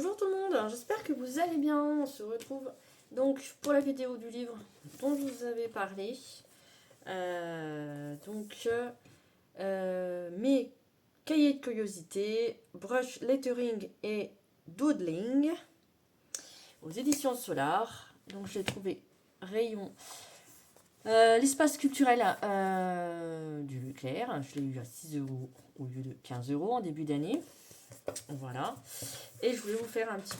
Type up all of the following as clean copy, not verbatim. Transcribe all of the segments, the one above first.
Bonjour tout le monde, j'espère que vous allez bien. On se retrouve donc pour la vidéo du livre dont je vous avais parlé. Mes cahiers de curiosité, brush lettering et doodling aux éditions Solar. Donc j'ai trouvé rayon l'espace culturel du Leclerc. Je l'ai eu à 6 € au lieu de 15 € en début d'année. Voilà, et je voulais vous faire un petit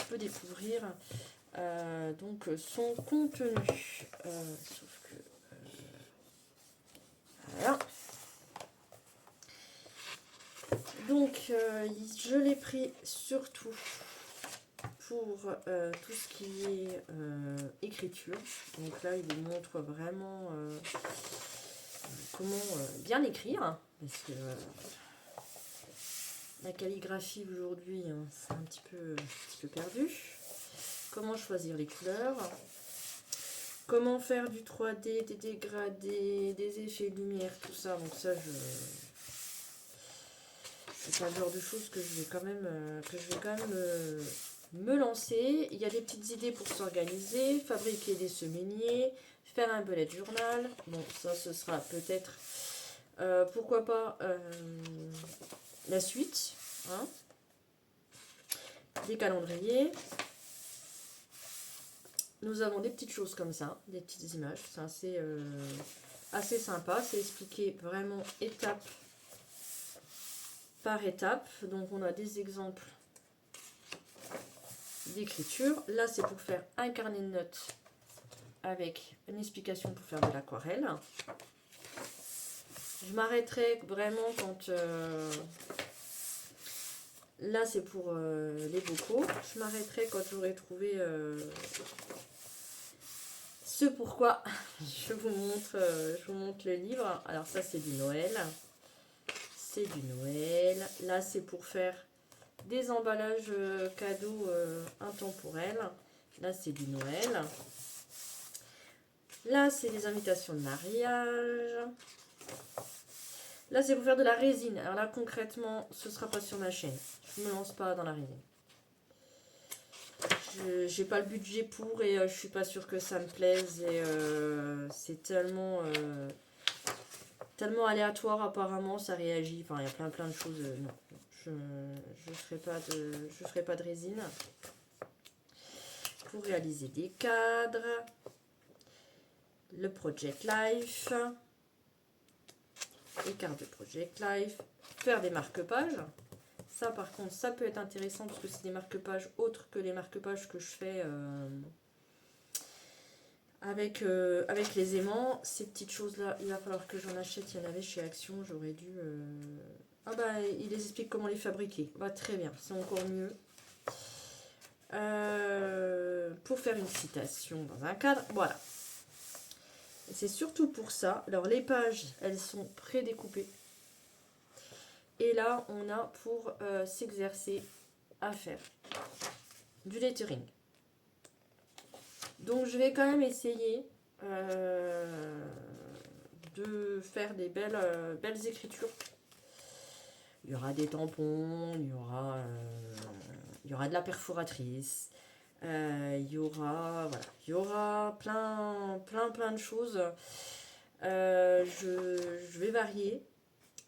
peu découvrir donc son contenu. Sauf que voilà. Donc je l'ai pris surtout pour tout ce qui est écriture. Donc là, il vous montre vraiment comment bien écrire, parce que la calligraphie aujourd'hui, hein, c'est un petit peu perdu. Comment choisir les couleurs. Comment faire du 3D, des dégradés, des effets de lumière, tout ça. Donc ça, c'est pas le genre de choses que je vais quand même, me lancer. Il y a des petites idées pour s'organiser, fabriquer des semainiers, faire un bullet journal. Bon, ça, ce sera peut-être, pourquoi pas, la suite, hein. Des calendriers. Nous avons des petites choses comme ça, des petites images. C'est assez sympa. C'est expliqué vraiment étape par étape. Donc on a des exemples d'écriture. Là, c'est pour faire un carnet de notes avec une explication pour faire de l'aquarelle. Je m'arrêterai vraiment quand... là, c'est pour les bocaux. Je m'arrêterai quand j'aurai trouvé ce pourquoi je vous montre le livre. Alors ça, c'est du Noël. C'est du Noël. Là, c'est pour faire des emballages cadeaux intemporels. Là, c'est du Noël. Là, c'est des invitations de mariage. Là, c'est pour faire de la résine. Alors là, concrètement, ce ne sera pas sur ma chaîne. Je ne me lance pas dans la résine. Je n'ai pas le budget pour et je suis pas sûre que ça me plaise. Et c'est tellement aléatoire apparemment, ça réagit. Enfin, il y a plein de choses. Non, je ferai pas de résine. Pour réaliser des cadres. Le Project Life. Les cartes de Project Life, faire des marque-pages. Ça, par contre, ça peut être intéressant parce que c'est des marque-pages autres que les marque-pages que je fais avec les aimants. Ces petites choses-là, il va falloir que j'en achète. Il y en avait chez Action, j'aurais dû... Ah bah, il les explique comment les fabriquer. Bah, très bien, c'est encore mieux. Pour faire une citation dans un cadre, voilà. C'est surtout pour ça. Alors les pages, elles sont prédécoupées. Et là, on a pour s'exercer à faire du lettering. Donc je vais quand même essayer de faire des belles écritures. Il y aura des tampons, il y aura de la perforatrice. Il y aura plein de choses. Je vais varier,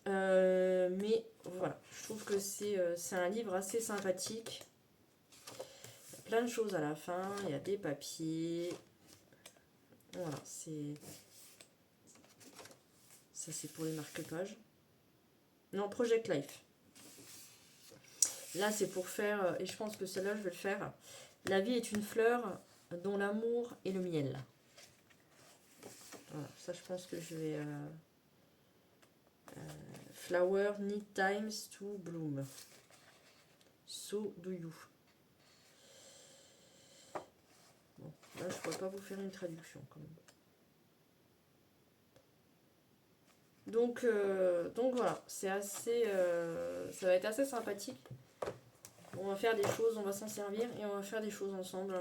mais voilà, je trouve que c'est un livre assez sympathique. Il y a plein de choses à la fin, il y a des papiers. Voilà, ça c'est pour les marque-pages. Non, Project Life. Là c'est pour faire, et je pense que celle-là je vais le faire. La vie est une fleur dont l'amour est le miel. Voilà, ça je pense que je vais... flower need times to bloom. So do you. Bon, là je pourrais pas vous faire une traduction quand même. Donc voilà, c'est assez... ça va être assez sympathique. On va faire des choses, on va s'en servir et on va faire des choses ensemble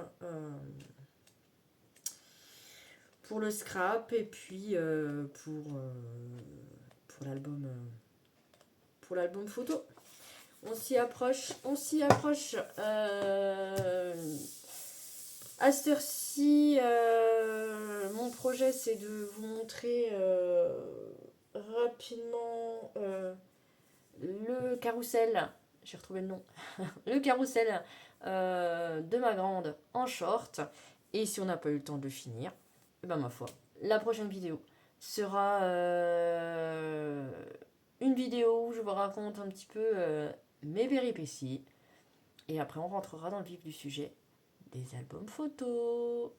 pour le scrap et puis pour l'album photo. On s'y approche, on s'y approche. À cette heure-ci, mon projet c'est de vous montrer rapidement le carrousel. J'ai retrouvé le nom. Le carrousel de ma grande en short. Et si on n'a pas eu le temps de le finir, eh ben ma foi, la prochaine vidéo sera une vidéo où je vous raconte un petit peu mes péripéties. Et après, on rentrera dans le vif du sujet des albums photos.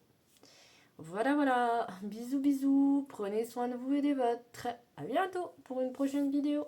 Voilà, voilà. Bisous, bisous. Prenez soin de vous et des vôtres. À bientôt pour une prochaine vidéo.